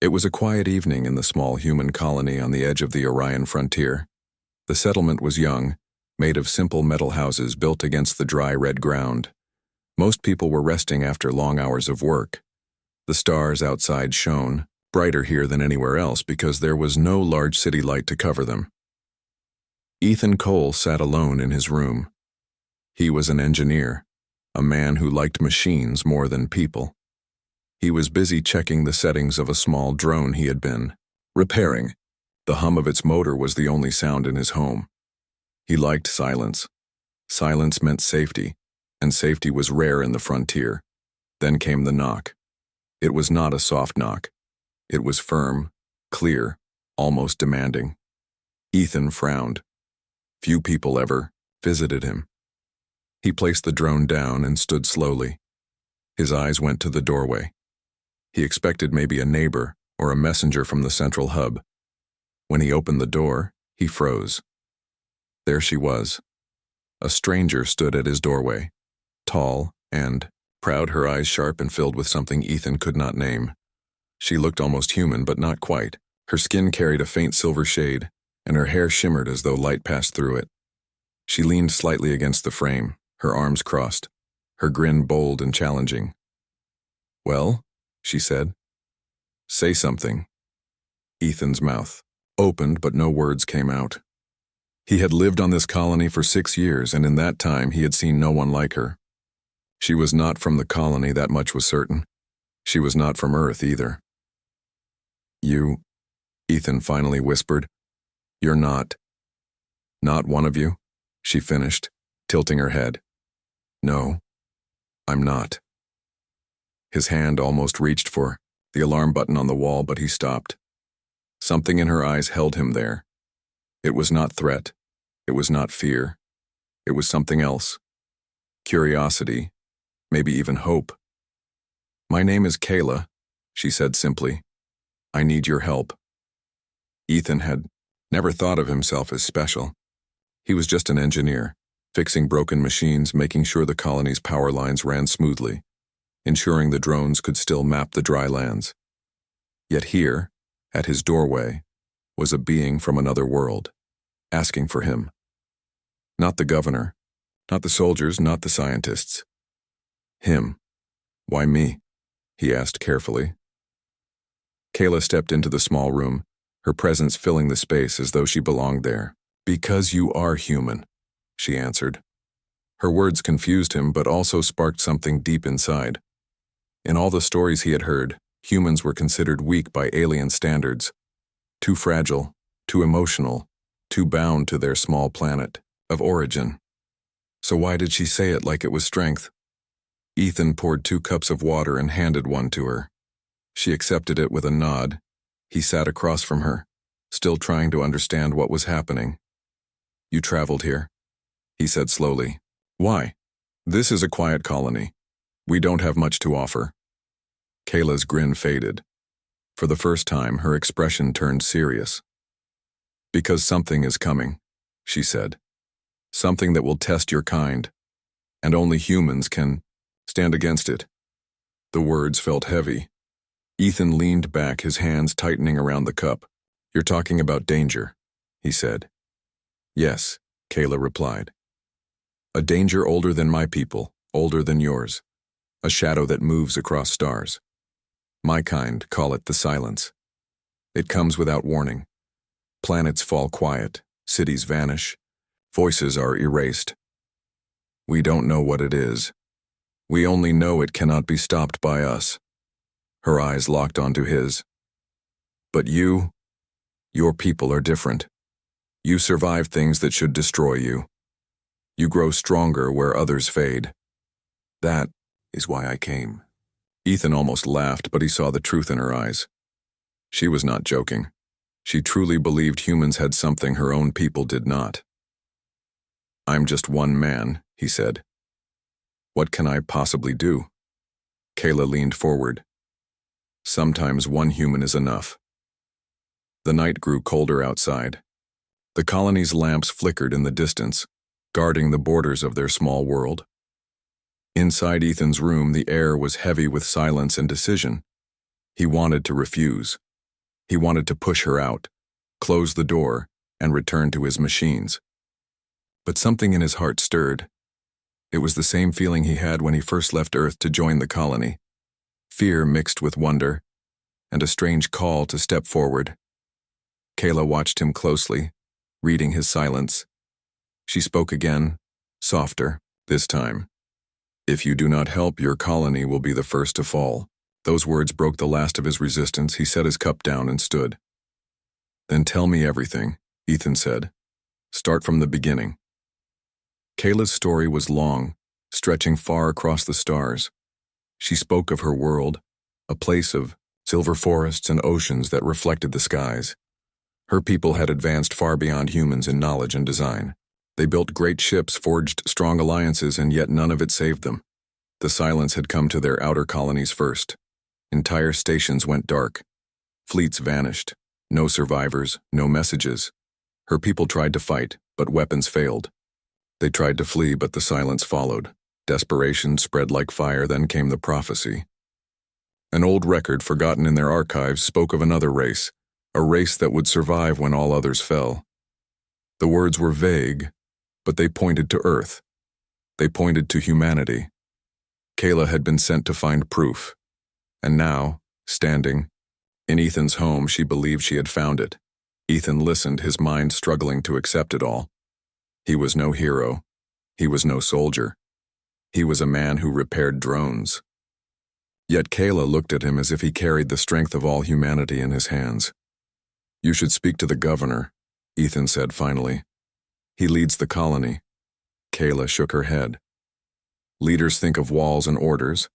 It was a quiet evening in the small human colony on the edge of the Orion frontier. The settlement was young, made of simple metal houses built against the dry red ground. Most people were resting after long hours of work. The stars outside shone, brighter here than anywhere else because there was no large city light to cover them. Ethan Cole sat alone in his room. He was an engineer, a man who liked machines more than people. He was busy checking the settings of a small drone he had been repairing. The hum of its motor was the only sound in his home. He liked silence. Silence meant safety, and safety was rare in the frontier. Then came the knock. It was not a soft knock. It was firm, clear, almost demanding. Ethan frowned. Few people ever visited him. He placed the drone down and stood slowly. His eyes went to the doorway. He expected maybe a neighbor or a messenger from the central hub. When he opened the door, he froze. There she was. A stranger stood at his doorway, tall and proud, her eyes sharp and filled with something Ethan could not name. She looked almost human, but not quite. Her skin carried a faint silver shade, and her hair shimmered as though light passed through it. She leaned slightly against the frame, her arms crossed, her grin bold and challenging. "Well," she said. "Say something." Ethan's mouth opened, but no words came out. He had lived on this colony for 6 years, and in that time he had seen no one like her. She was not from the colony, that much was certain. She was not from Earth either. "You," Ethan finally whispered, "you're not one of you?" she finished, tilting her head. "No, I'm not." His hand almost reached for the alarm button on the wall, but he stopped. Something in her eyes held him there. It was not threat. It was not fear. It was something else. Curiosity, maybe even hope. "My name is Kayla," she said simply. "I need your help." Ethan had never thought of himself as special. He was just an engineer, fixing broken machines, making sure the colony's power lines ran smoothly, ensuring the drones could still map the dry lands. Yet here, at his doorway, was a being from another world, asking for him. Not the governor, not the soldiers, not the scientists. Him. "Why me?" he asked carefully. Kayla stepped into the small room, her presence filling the space as though she belonged there. "Because you are human," she answered. Her words confused him, but also sparked something deep inside. In all the stories he had heard, humans were considered weak by alien standards, too fragile, too emotional, too bound to their small planet of origin. So why did she say it like it was strength? Ethan poured 2 cups of water and handed one to her. She accepted it with a nod. He sat across from her, still trying to understand what was happening. "You traveled here," he said slowly. "Why?" "This is a quiet colony. We don't have much to offer." Kayla's grin faded. For the first time, her expression turned serious. "Because something is coming," she said. "Something that will test your kind, and only humans can stand against it." The words felt heavy. Ethan leaned back, his hands tightening around the cup. "You're talking about danger," he said. "Yes," Kayla replied. "A danger older than my people, older than yours. A shadow that moves across stars. My kind call it the silence. It comes without warning. Planets fall quiet, cities vanish, voices are erased. We don't know what it is. We only know it cannot be stopped by us." Her eyes locked onto his. "But your people are different. You survive things that should destroy you. You grow stronger where others fade. That is why I came." Ethan almost laughed, but he saw the truth in her eyes. She was not joking. She truly believed humans had something her own people did not. "I'm just one man," he said. "What can I possibly do?" Kayla leaned forward. "Sometimes one human is enough." The night grew colder outside. The colony's lamps flickered in the distance, guarding the borders of their small world. Inside Ethan's room, the air was heavy with silence and decision. He wanted to refuse, He wanted to push her out, close the door, and return to his machines. But something in his heart stirred. It was the same feeling he had when he first left Earth to join the colony. Fear mixed with wonder, and a strange call to step forward. Kayla watched him closely, reading his silence. She spoke again, softer, this time. "If you do not help, your colony will be the first to fall." Those words broke the last of his resistance. He set his cup down and stood. "Then tell me everything," Ethan said. "Start from the beginning." Kayla's story was long, stretching far across the stars. She spoke of her world, a place of silver forests and oceans that reflected the skies. Her people had advanced far beyond humans in knowledge and design. They built great ships, forged strong alliances, and yet none of it saved them. The silence had come to their outer colonies first. Entire stations went dark. Fleets vanished. No survivors, no messages. Her people tried to fight, but weapons failed. They tried to flee, but the silence followed. Desperation spread like fire, then came the prophecy. An old record forgotten in their archives spoke of another race, a race that would survive when all others fell. The words were vague, but they pointed to Earth. They pointed to humanity. Kayla had been sent to find proof, and now, standing in Ethan's home, she believed she had found it. Ethan listened, his mind struggling to accept it all. He was no hero. He was no soldier. He was a man who repaired drones. Yet Kayla looked at him as if he carried the strength of all humanity in his hands. "You should speak to the governor," Ethan said finally. "He leads the colony." Kayla shook her head. "Leaders think of walls and orders.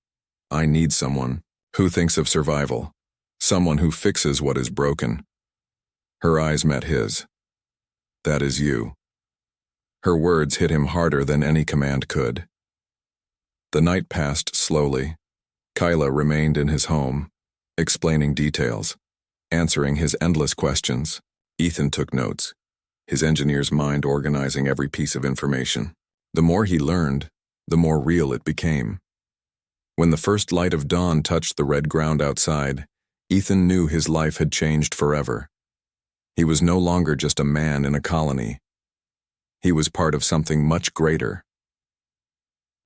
I need someone who thinks of survival, someone who fixes what is broken." Her eyes met his. "That is you." Her words hit him harder than any command could. The night passed slowly. Kayla remained in his home, explaining details, answering his endless questions. Ethan took notes, his engineer's mind organizing every piece of information. The more he learned, the more real it became. When the first light of dawn touched the red ground outside, Ethan knew his life had changed forever. He was no longer just a man in a colony. He was part of something much greater.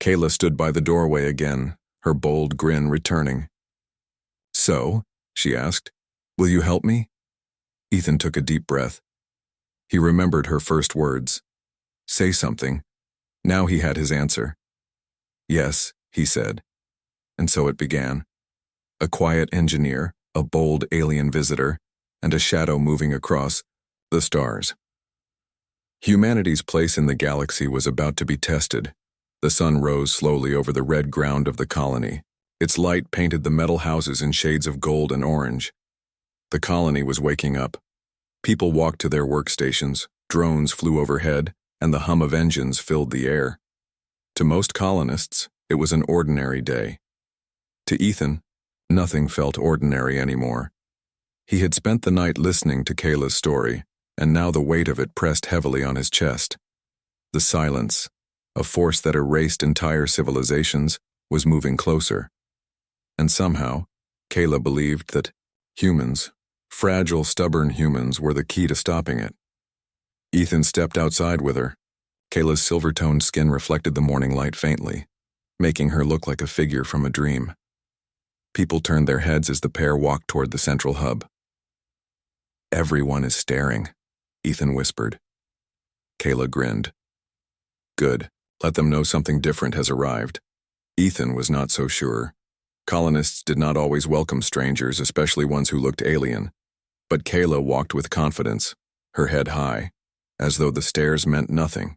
Kayla stood by the doorway again, her bold grin returning. "So," she asked, "will you help me?" Ethan took a deep breath. He remembered her first words. "Say something." Now he had his answer. "Yes," he said. And so it began. A quiet engineer, a bold alien visitor, and a shadow moving across the stars. Humanity's place in the galaxy was about to be tested. The sun rose slowly over the red ground of the colony. Its light painted the metal houses in shades of gold and orange. The colony was waking up. People walked to their workstations, drones flew overhead, and the hum of engines filled the air. To most colonists, it was an ordinary day. To Ethan, nothing felt ordinary anymore. He had spent the night listening to Kayla's story, and now the weight of it pressed heavily on his chest. The silence, a force that erased entire civilizations, was moving closer. And somehow, Kayla believed that humans, fragile, stubborn humans, were the key to stopping it. Ethan stepped outside with her. Kayla's silver-toned skin reflected the morning light faintly, making her look like a figure from a dream. People turned their heads as the pair walked toward the central hub. "Everyone is staring," Ethan whispered. Kayla grinned. "Good. Let them know something different has arrived." Ethan was not so sure. Colonists did not always welcome strangers, especially ones who looked alien. But Kayla walked with confidence, her head high, as though the stares meant nothing.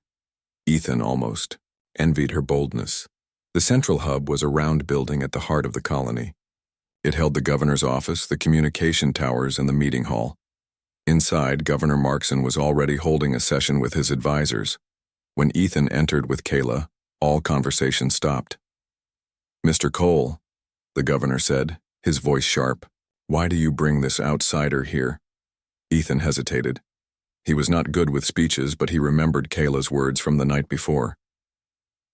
Ethan almost envied her boldness. The central hub was a round building at the heart of the colony. It held the governor's office, the communication towers, and the meeting hall. Inside, Governor Markson was already holding a session with his advisors. When Ethan entered with Kayla, all conversation stopped. "Mr. Cole," the governor said, his voice sharp, "why do you bring this outsider here?" Ethan hesitated. He was not good with speeches, but he remembered Kayla's words from the night before.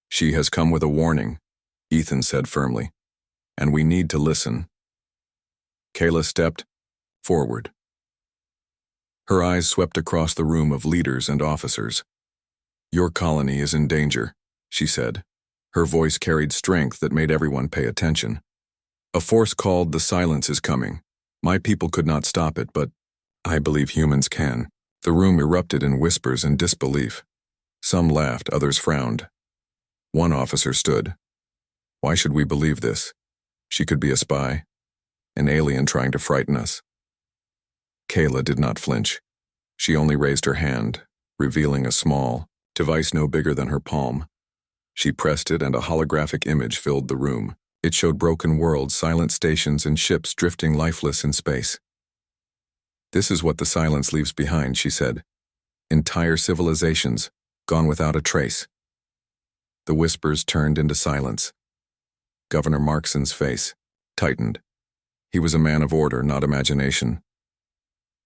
"She has come with a warning," Ethan said firmly, "and we need to listen." Kayla stepped forward, Her eyes swept across the room of leaders and officers. "Your colony is in danger," she said. Her voice carried strength that made everyone pay attention. "A force called the Silence is coming. My people could not stop it, but I believe humans can." The room erupted in whispers and disbelief. Some laughed, others frowned. One officer stood. "Why should we believe this? She could be a spy, an alien trying to frighten us." Kayla did not flinch. She only raised her hand, revealing a small device no bigger than her palm. She pressed it and a holographic image filled the room. It showed broken worlds, silent stations, and ships drifting lifeless in space. "This is what the Silence leaves behind," she said. "Entire civilizations, gone without a trace." The whispers turned into silence. Governor Markson's face tightened. He was a man of order, not imagination.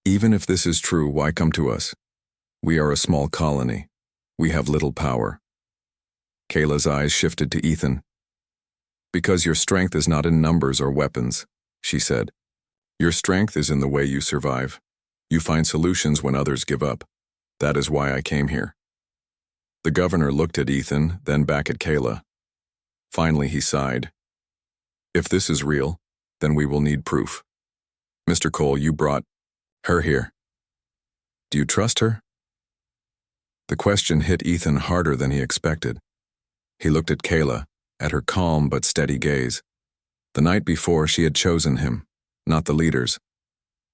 "Even if this is true, why come to us? We are a small colony. We have little power." Kayla's eyes shifted to Ethan. "Because your strength is not in numbers or weapons," she said. "Your strength is in the way you survive. You find solutions when others give up. That is why I came here." The governor looked at Ethan, then back at Kayla. Finally, he sighed. "If this is real, then we will need proof. Mr. Cole, you brought her here. Do you trust her?" The question hit Ethan harder than he expected. He looked at Kayla, at her calm but steady gaze. The night before, she had chosen him, not the leaders.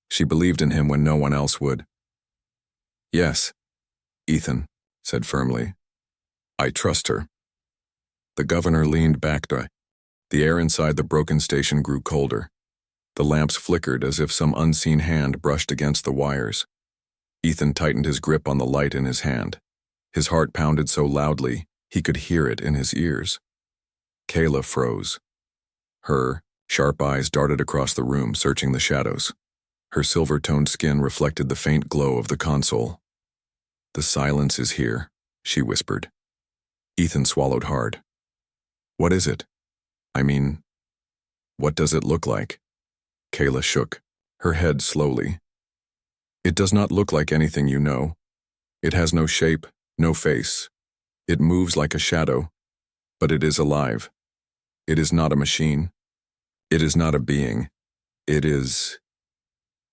She believed in him when no one else would. "Yes," Ethan said firmly. "I trust her." The governor leaned back. The air inside the broken station grew colder. The lamps flickered as if some unseen hand brushed against the wires. Ethan tightened his grip on the light in his hand. His heart pounded so loudly, he could hear it in his ears. Kayla froze. Her sharp eyes darted across the room, searching the shadows. Her silver-toned skin reflected the faint glow of the console. "The Silence is here," she whispered. Ethan swallowed hard. "What is it? I mean, what does it look like?" Kayla shook, her head slowly. "It does not look like anything you know. It has no shape, no face. It moves like a shadow, but it is alive. It is not a machine. It is not a being. It is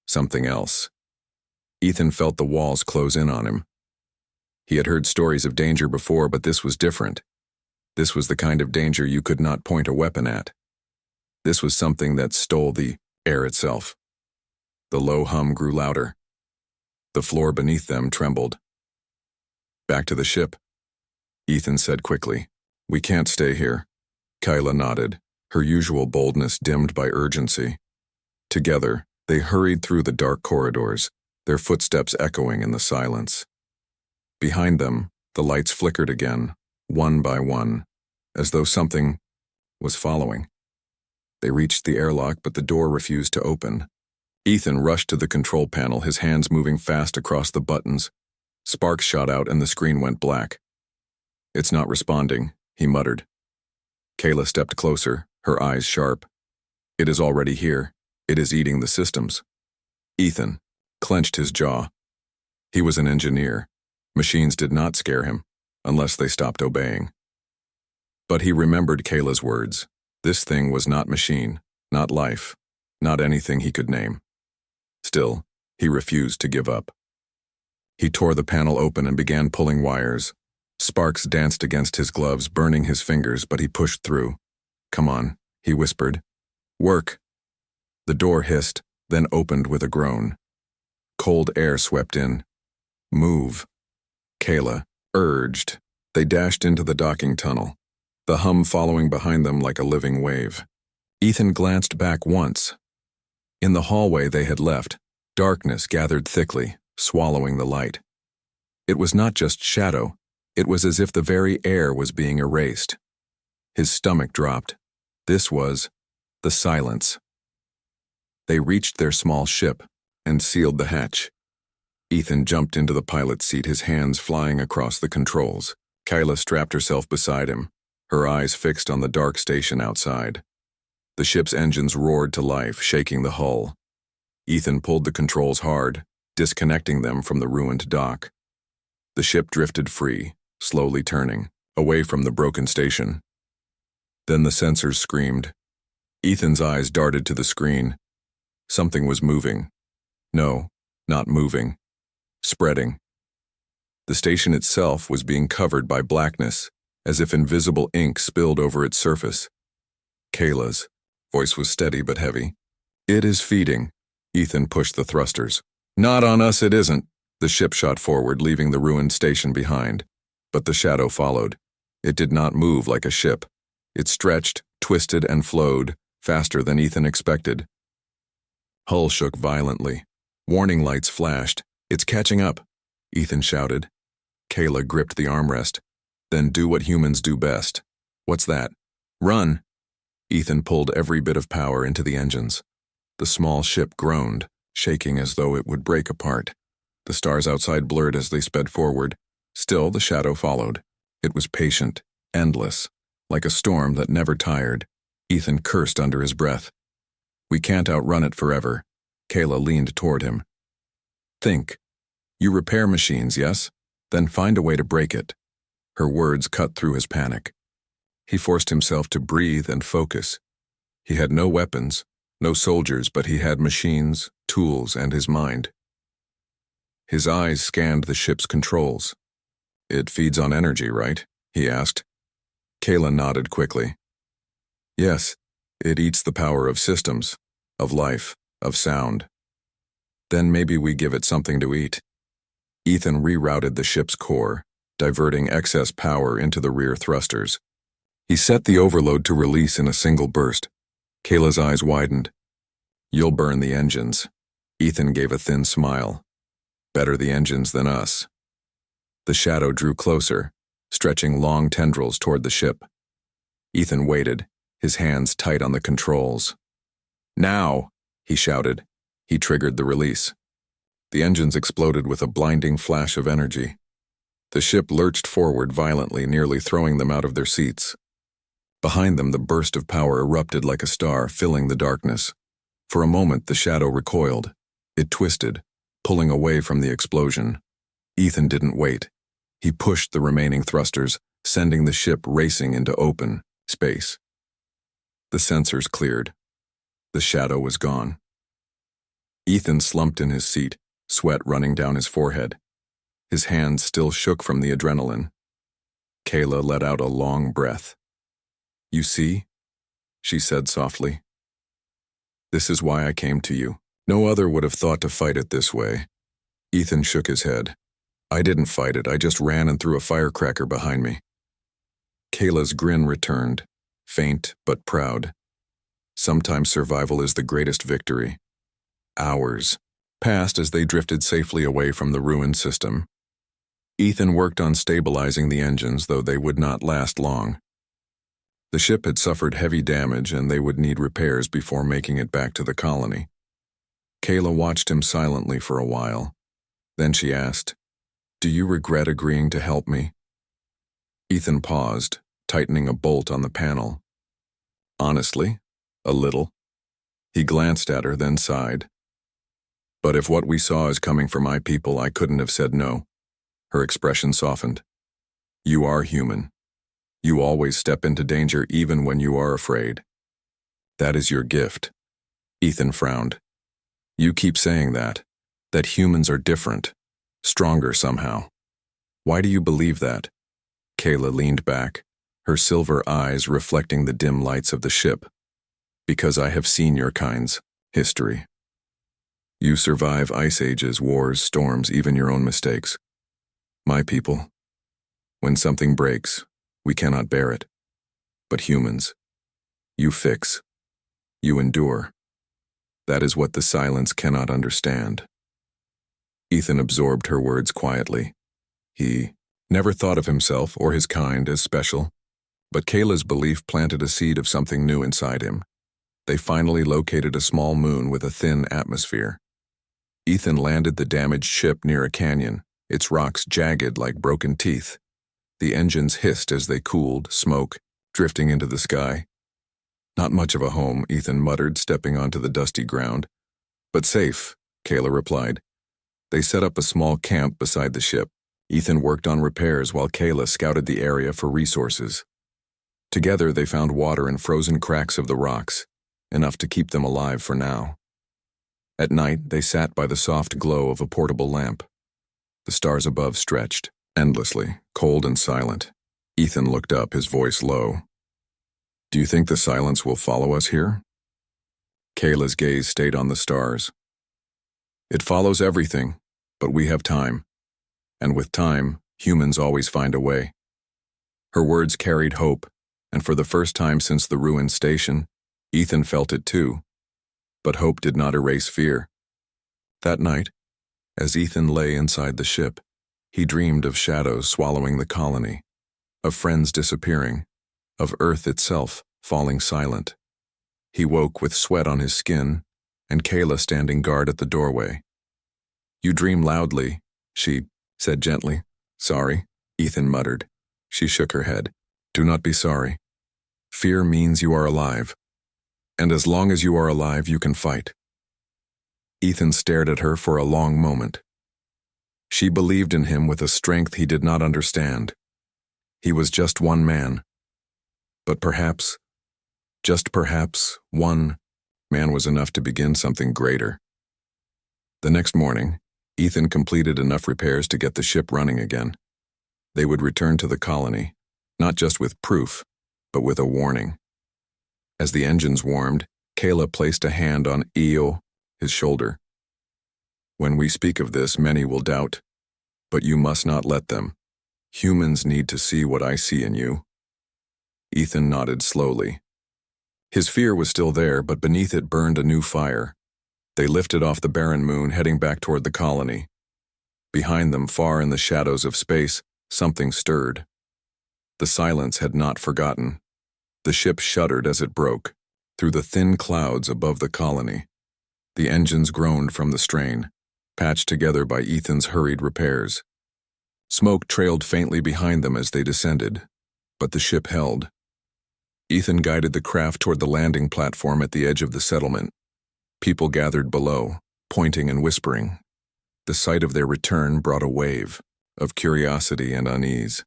something else." Ethan felt the walls close in on him. He had heard stories of danger before, but this was different. This was the kind of danger you could not point a weapon at. This was something that stole the air itself. The low hum grew louder. The floor beneath them trembled. "Back to the ship," Ethan said quickly. "We can't stay here." Kayla nodded, her usual boldness dimmed by urgency. Together, they hurried through the dark corridors, their footsteps echoing in the silence. Behind them, the lights flickered again, one by one, as though something was following. They reached the airlock, but the door refused to open. Ethan rushed to the control panel, his hands moving fast across the buttons. Sparks shot out and the screen went black. "It's not responding," he muttered. Kayla stepped closer, her eyes sharp. "It is already here. It is eating the systems." Ethan clenched his jaw. He was an engineer. Machines did not scare him, unless they stopped obeying. But he remembered Kayla's words. This thing was not machine, not life, not anything he could name. Still, he refused to give up. He tore the panel open and began pulling wires. Sparks danced against his gloves, burning his fingers, but he pushed through. "Come on," he whispered. "Work." The door hissed, then opened with a groan. Cold air swept in. "Move," Kayla urged. They dashed into the docking tunnel, the hum following behind them like a living wave. Ethan glanced back once. In the hallway they had left, darkness gathered thickly, swallowing the light. It was not just shadow, it was as if the very air was being erased. His stomach dropped. This was the Silence. They reached their small ship and sealed the hatch. Ethan jumped into the pilot's seat, his hands flying across the controls. Kayla strapped herself beside him, her eyes fixed on the dark station outside. The ship's engines roared to life, shaking the hull. Ethan pulled the controls hard, disconnecting them from the ruined dock. The ship drifted free, slowly turning, away from the broken station. Then the sensors screamed. Ethan's eyes darted to the screen. Something was moving. No, not moving. Spreading. The station itself was being covered by blackness, as if invisible ink spilled over its surface. Kayla's voice was steady but heavy. "It is feeding." Ethan pushed the thrusters. "Not on us, it isn't." The ship shot forward, leaving the ruined station behind. But the shadow followed. It did not move like a ship. It stretched, twisted, and flowed, faster than Ethan expected. Hull shook violently. Warning lights flashed. "It's catching up," Ethan shouted. Kayla gripped the armrest. "Then do what humans do best." "What's that?" "Run." Ethan pulled every bit of power into the engines. The small ship groaned, shaking as though it would break apart. The stars outside blurred as they sped forward. Still, the shadow followed. It was patient, endless, like a storm that never tired. Ethan cursed under his breath. "We can't outrun it forever." Kayla leaned toward him. "Think. You repair machines, yes? Then find a way to break it." Her words cut through his panic. He forced himself to breathe and focus. He had no weapons, no soldiers, but he had machines, tools, and his mind. His eyes scanned the ship's controls. "It feeds on energy, right?" he asked. Kayla nodded quickly. "Yes, it eats the power of systems, of life, of sound." "Then maybe we give it something to eat." Ethan rerouted the ship's core, diverting excess power into the rear thrusters. He set the overload to release in a single burst. Kayla's eyes widened. "You'll burn the engines." Ethan gave a thin smile. "Better the engines than us." The shadow drew closer, stretching long tendrils toward the ship. Ethan waited, his hands tight on the controls. "Now!" he shouted. He triggered the release. The engines exploded with a blinding flash of energy. The ship lurched forward violently, nearly throwing them out of their seats. Behind them, the burst of power erupted like a star, filling the darkness. For a moment, the shadow recoiled. It twisted, pulling away from the explosion. Ethan didn't wait. He pushed the remaining thrusters, sending the ship racing into open space. The sensors cleared. The shadow was gone. Ethan slumped in his seat, sweat running down his forehead. His hands still shook from the adrenaline. Kayla let out a long breath. "You see?" she said softly. "This is why I came to you. No other would have thought to fight it this way." Ethan shook his head. "I didn't fight it, I just ran and threw a firecracker behind me." Kayla's grin returned, faint but proud. Sometimes survival is the greatest victory. Hours passed as they drifted safely away from the ruined system. Ethan worked on stabilizing the engines, though they would not last long. The ship had suffered heavy damage and they would need repairs before making it back to the colony. Kayla watched him silently for a while. Then she asked, "Do you regret agreeing to help me?" Ethan paused, tightening a bolt on the panel. "Honestly, a little." He glanced at her, then sighed. "But if what we saw is coming for my people, I couldn't have said no." Her expression softened. "You are human. You always step into danger even when you are afraid. That is your gift." Ethan frowned. "You keep saying that humans are different, stronger somehow. Why do you believe that?" Kayla leaned back, her silver eyes reflecting the dim lights of the ship. "Because I have seen your kind's history. You survive ice ages, wars, storms, even your own mistakes. My people, when something breaks, we cannot bear it. But humans, you fix, you endure. That is what the silence cannot understand." Ethan absorbed her words quietly. He never thought of himself or his kind as special, but Kayla's belief planted a seed of something new inside him. They finally located a small moon with a thin atmosphere. Ethan landed the damaged ship near a canyon, its rocks jagged like broken teeth. The engines hissed as they cooled, smoke drifting into the sky. "Not much of a home," Ethan muttered, stepping onto the dusty ground. "But safe," Kayla replied. They set up a small camp beside the ship. Ethan worked on repairs while Kayla scouted the area for resources. Together, they found water in frozen cracks of the rocks, enough to keep them alive for now. At night, they sat by the soft glow of a portable lamp. The stars above stretched, endlessly, cold and silent. Ethan looked up, his voice low. "Do you think the silence will follow us here?" Kayla's gaze stayed on the stars. "It follows everything, but we have time. And with time, humans always find a way." Her words carried hope, and for the first time since the ruined station, Ethan felt it too. But hope did not erase fear. That night, as Ethan lay inside the ship, he dreamed of shadows swallowing the colony, of friends disappearing, of Earth itself falling silent. He woke with sweat on his skin, and Kayla standing guard at the doorway. "You dream loudly," she said gently. "Sorry," Ethan muttered. She shook her head. "Do not be sorry. Fear means you are alive. And as long as you are alive, you can fight." Ethan stared at her for a long moment. She believed in him with a strength he did not understand. He was just one man. But perhaps, just perhaps, one man was enough to begin something greater. The next morning, Ethan completed enough repairs to get the ship running again. They would return to the colony, not just with proof, but with a warning. As the engines warmed, Kayla placed a hand on Eo, his shoulder. "When we speak of this, many will doubt, but you must not let them. Humans need to see what I see in you." Ethan nodded slowly. His fear was still there, but beneath it burned a new fire. They lifted off the barren moon, heading back toward the colony. Behind them, far in the shadows of space, something stirred. The silence had not forgotten. The ship shuddered as it broke, through the thin clouds above the colony. The engines groaned from the strain, patched together by Ethan's hurried repairs. Smoke trailed faintly behind them as they descended, but the ship held. Ethan guided the craft toward the landing platform at the edge of the settlement. People gathered below, pointing and whispering. The sight of their return brought a wave of curiosity and unease.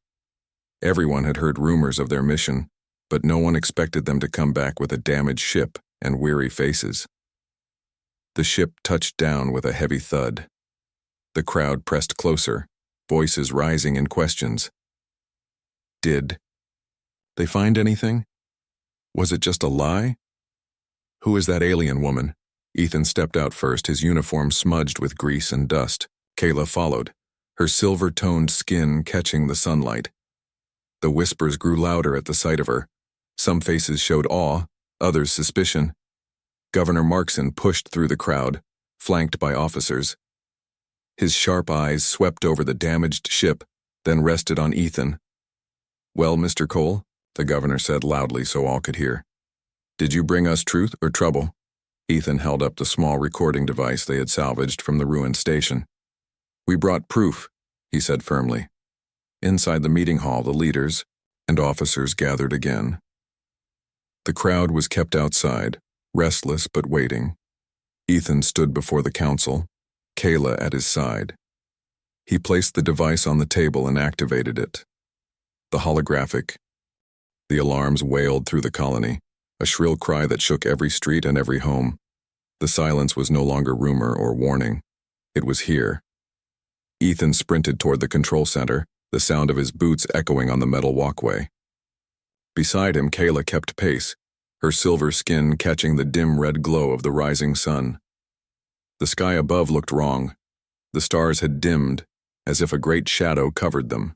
Everyone had heard rumors of their mission, but no one expected them to come back with a damaged ship and weary faces. The ship touched down with a heavy thud. The crowd pressed closer, voices rising in questions. Did they find anything? Was it just a lie? "Who is that alien woman?" Ethan stepped out first, his uniform smudged with grease and dust. Kayla followed, her silver-toned skin catching the sunlight. The whispers grew louder at the sight of her. Some faces showed awe, others suspicion. Governor Markson pushed through the crowd, flanked by officers. His sharp eyes swept over the damaged ship, then rested on Ethan. "Well, Mr. Cole," the governor said loudly so all could hear. "Did you bring us truth or trouble?" Ethan held up the small recording device they had salvaged from the ruined station. "We brought proof," he said firmly. Inside the meeting hall, the leaders and officers gathered again. The crowd was kept outside, restless but waiting. Ethan stood before the council, Kayla at his side. He placed the device on the table and activated it. The holographic. The alarms wailed through the colony, a shrill cry that shook every street and every home. The silence was no longer rumor or warning. It was here. Ethan sprinted toward the control center, the sound of his boots echoing on the metal walkway. Beside him, Kayla kept pace, her silver skin catching the dim red glow of the rising sun. The sky above looked wrong. The stars had dimmed, as if a great shadow covered them.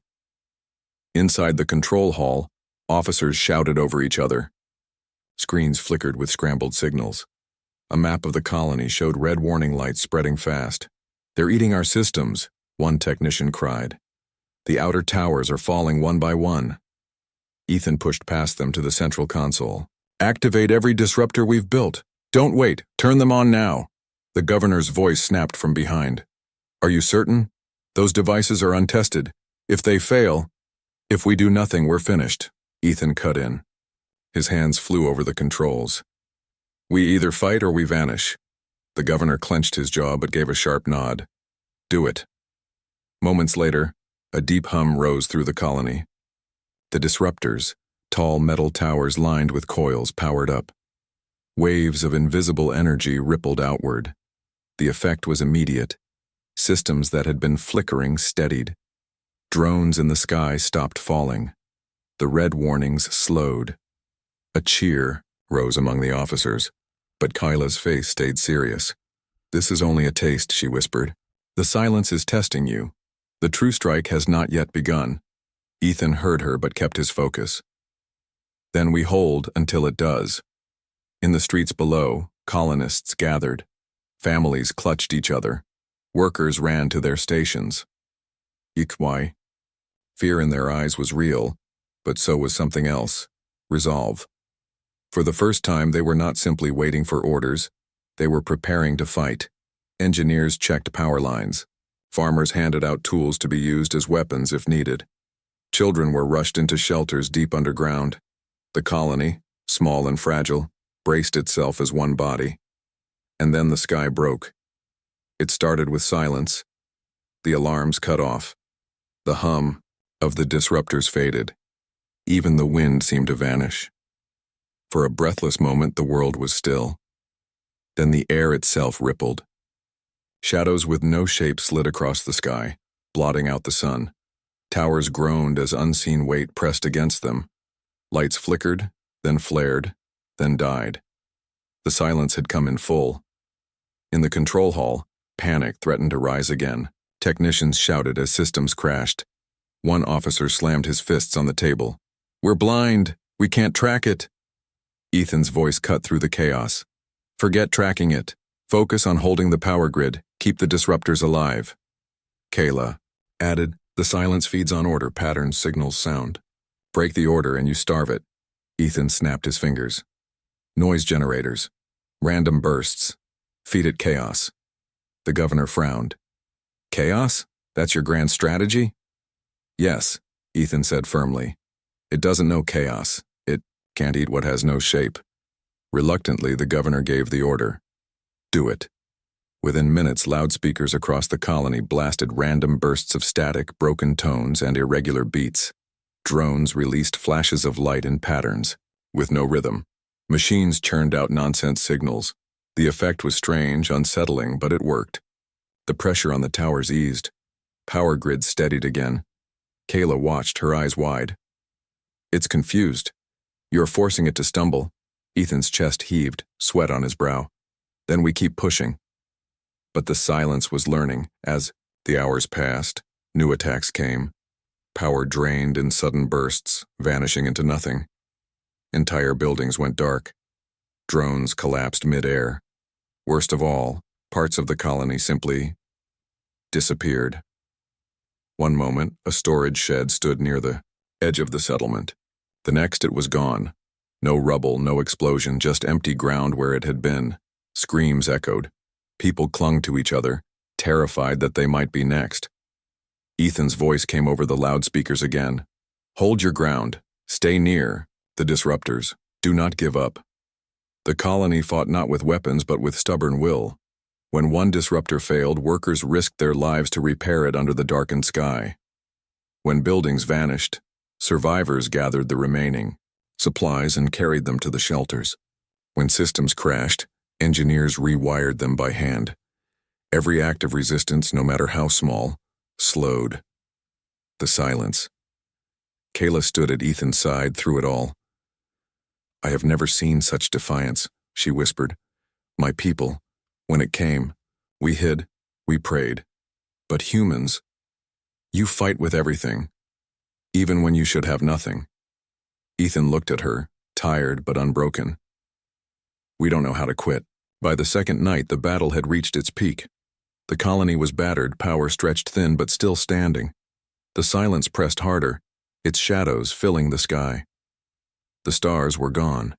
Inside the control hall, officers shouted over each other. Screens flickered with scrambled signals. A map of the colony showed red warning lights spreading fast. "They're eating our systems," one technician cried. "The outer towers are falling one by one." Ethan pushed past them to the central console. "Activate every disruptor we've built. Don't wait. Turn them on now." The governor's voice snapped from behind. "Are you certain? Those devices are untested. If they fail, if we do nothing, we're finished." Ethan cut in. His hands flew over the controls. "We either fight or we vanish." The governor clenched his jaw but gave a sharp nod. Do it. Moments later, a deep hum rose through the colony. The disruptors, tall metal towers lined with coils, powered up. Waves of invisible energy rippled outward. The effect was immediate. Systems that had been flickering steadied. Drones in the sky stopped falling. The red warnings slowed. A cheer rose among the officers, but Kyla's face stayed serious. "This is only a taste," she whispered. "The silence is testing you. The true strike has not yet begun." Ethan heard her but kept his focus. "Then we hold until it does." In the streets below, colonists gathered. Families clutched each other. Workers ran to their stations. HFY. Fear in their eyes was real, but so was something else: resolve. For the first time, they were not simply waiting for orders. They were preparing to fight. Engineers checked power lines. Farmers handed out tools to be used as weapons if needed. Children were rushed into shelters deep underground. The colony, small and fragile, braced itself as one body. And then the sky broke. It started with silence. The alarms cut off. The hum of the disruptors faded. Even the wind seemed to vanish. For a breathless moment, the world was still. Then the air itself rippled. Shadows with no shape slid across the sky, blotting out the sun. Towers groaned as unseen weight pressed against them. Lights flickered, then flared, then died. The silence had come in full. In the control hall, panic threatened to rise again. Technicians shouted as systems crashed. One officer slammed his fists on the table. "We're blind! We can't track it!" Ethan's voice cut through the chaos. "Forget tracking it. Focus on holding the power grid. Keep the disruptors alive." Kayla added, "The silence feeds on order, patterns, signals, sound. Break the order and you starve it." Ethan snapped his fingers. "Noise generators. Random bursts. Feed it chaos." The governor frowned. "Chaos? That's your grand strategy?" "Yes," Ethan said firmly. "It doesn't know chaos. It can't eat what has no shape." Reluctantly, the governor gave the order. "Do it." Within minutes, loudspeakers across the colony blasted random bursts of static, broken tones, and irregular beats. Drones released flashes of light in patterns, with no rhythm. Machines churned out nonsense signals. The effect was strange, unsettling, but it worked. The pressure on the towers eased. Power grids steadied again. Kayla watched, her eyes wide. "It's confused. You're forcing it to stumble." Ethan's chest heaved, sweat on his brow. "Then we keep pushing." But the silence was learning. As the hours passed, new attacks came. Power drained in sudden bursts, vanishing into nothing. Entire buildings went dark. Drones collapsed mid-air. Worst of all, parts of the colony simply disappeared. One moment, a storage shed stood near the edge of the settlement. The next, it was gone. No rubble, no explosion, just empty ground where it had been. Screams echoed. People clung to each other, terrified that they might be next. Ethan's voice came over the loudspeakers again. "Hold your ground. Stay near the disruptors. Do not give up." The colony fought not with weapons but with stubborn will. When one disruptor failed, workers risked their lives to repair it under the darkened sky. When buildings vanished, survivors gathered the remaining supplies and carried them to the shelters. When systems crashed, engineers rewired them by hand. Every act of resistance, no matter how small, slowed. The silence. Kayla stood at Ethan's side through it all. "I have never seen such defiance," she whispered. "My people, when it came, we hid, we prayed. But humans, you fight with everything, even when you should have nothing." Ethan looked at her, tired but unbroken. "We don't know how to quit." By the second night, the battle had reached its peak. The colony was battered, power stretched thin but still standing. The silence pressed harder, its shadows filling the sky. The stars were gone.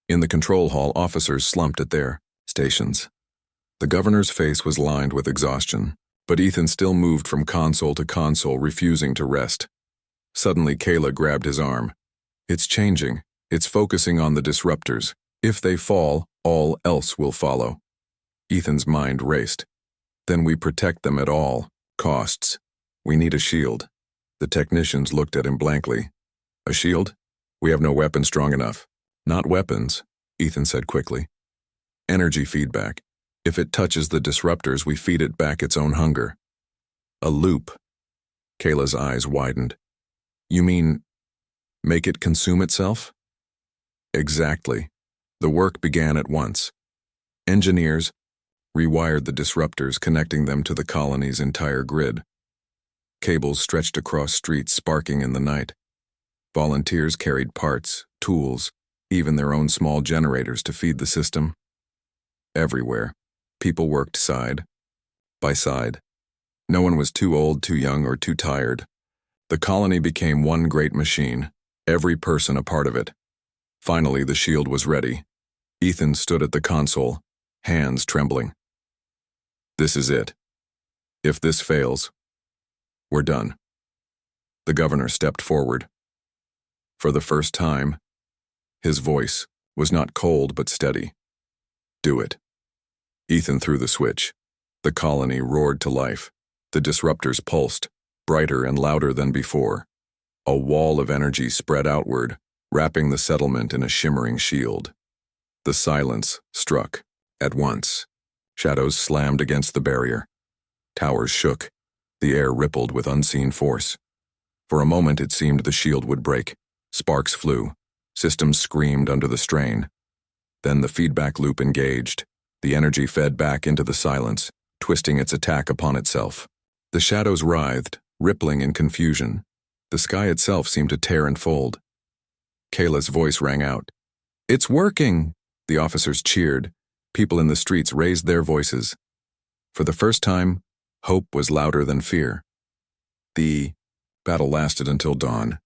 In the control hall, officers slumped at their stations. The governor's face was lined with exhaustion, but Ethan still moved from console to console, refusing to rest. Suddenly, Kayla grabbed his arm. "It's changing. It's focusing on the disruptors. If they fall, all else will follow." Ethan's mind raced. Then we protect them at all costs. We need a shield. The technicians looked at him blankly. A shield? We have no weapon strong enough. Not weapons, Ethan said quickly. Energy feedback. If it touches the disruptors, we feed it back its own hunger. A loop. Kayla's eyes widened. You mean, make it consume itself? Exactly. The work began at once. Engineers rewired the disruptors, connecting them to the colony's entire grid. Cables stretched across streets, sparking in the night. Volunteers carried parts, tools, even their own small generators to feed the system. Everywhere, people worked side by side. No one was too old, too young, or too tired. The colony became one great machine, every person a part of it. Finally, the shield was ready. Ethan stood at the console, hands trembling. This is it. If this fails, we're done. The governor stepped forward. For the first time, his voice was not cold but steady. Do it. Ethan threw the switch. The colony roared to life. The disruptors pulsed, brighter and louder than before. A wall of energy spread outward, wrapping the settlement in a shimmering shield. The silence struck. At once, shadows slammed against the barrier. Towers shook. The air rippled with unseen force. For a moment it seemed the shield would break. Sparks flew. Systems screamed under the strain. Then the feedback loop engaged. The energy fed back into the silence, twisting its attack upon itself. The shadows writhed, rippling in confusion. The sky itself seemed to tear and fold. Kayla's voice rang out. It's working! The officers cheered. People in the streets raised their voices. For the first time, hope was louder than fear. The battle lasted until dawn.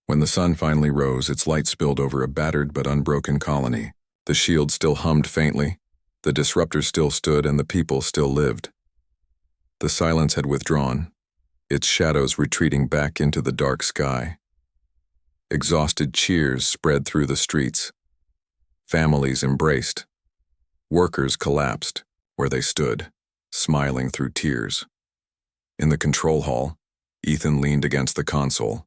When the sun finally rose, its light spilled over a battered but unbroken colony. The shield still hummed faintly. The disruptors still stood and the people still lived. The silence had withdrawn, its shadows retreating back into the dark sky. Exhausted cheers spread through the streets. Families embraced. Workers collapsed where they stood, smiling through tears. In the control hall, Ethan leaned against the console,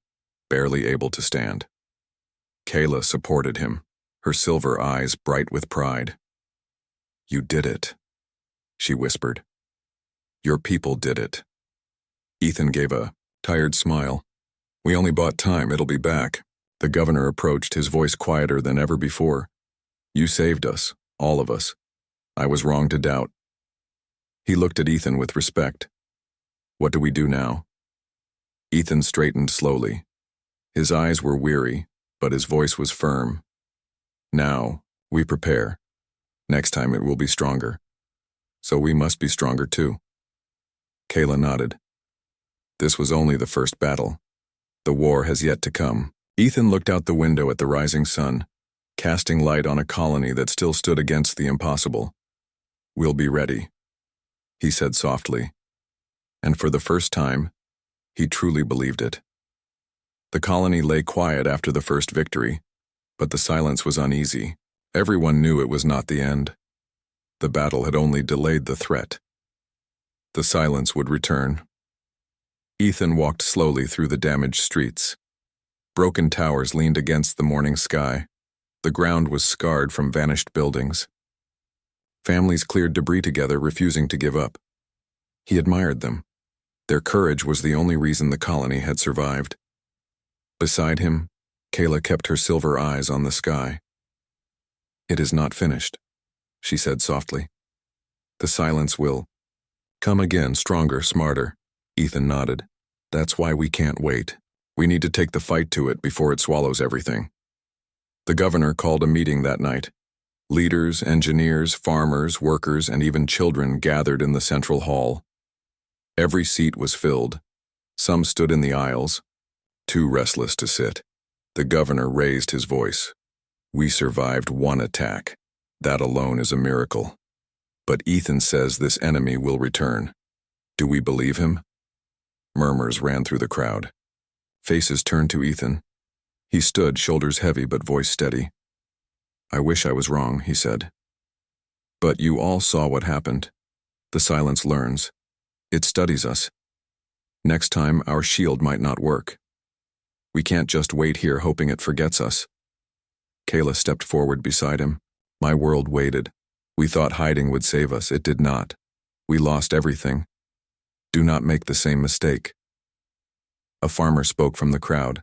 barely able to stand. Kayla supported him, her silver eyes bright with pride. You did it, she whispered. Your people did it. Ethan gave a tired smile. We only bought time, it'll be back. The governor approached, his voice quieter than ever before. You saved us, all of us. I was wrong to doubt. He looked at Ethan with respect. What do we do now? Ethan straightened slowly. His eyes were weary, but his voice was firm. Now, we prepare. Next time it will be stronger. So we must be stronger too. Kayla nodded. This was only the first battle. The war has yet to come. Ethan looked out the window at the rising sun, casting light on a colony that still stood against the impossible. We'll be ready, he said softly. And for the first time, he truly believed it. The colony lay quiet after the first victory, but the silence was uneasy. Everyone knew it was not the end. The battle had only delayed the threat. The silence would return. Ethan walked slowly through the damaged streets. Broken towers leaned against the morning sky. The ground was scarred from vanished buildings. Families cleared debris together, refusing to give up. He admired them. Their courage was the only reason the colony had survived. Beside him, Kayla kept her silver eyes on the sky. It is not finished, she said softly. The silence will come again, stronger, smarter. Ethan nodded. That's why we can't wait. We need to take the fight to it before it swallows everything. The governor called a meeting that night. Leaders, engineers, farmers, workers, and even children gathered in the central hall. Every seat was filled. Some stood in the aisles, too restless to sit. The governor raised his voice. We survived one attack. That alone is a miracle. But Ethan says this enemy will return. Do we believe him? Murmurs ran through the crowd. Faces turned to Ethan. He stood, shoulders heavy but voice steady. I wish I was wrong, he said. But you all saw what happened. The silence learns. It studies us. Next time, our shield might not work. We can't just wait here hoping it forgets us. Kayla stepped forward beside him. My world waited. We thought hiding would save us. It did not. We lost everything. Do not make the same mistake. A farmer spoke from the crowd.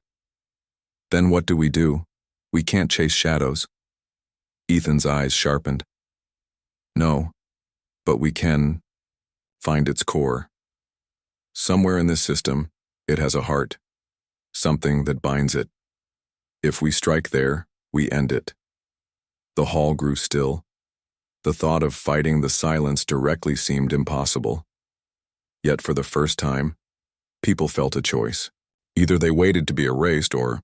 Then what do? We can't chase shadows. Ethan's eyes sharpened. No, but we can find its core. Somewhere in this system, it has a heart, something that binds it. If we strike there, we end it. The hall grew still. The thought of fighting the silence directly seemed impossible. Yet for the first time, people felt a choice. Either they waited to be erased or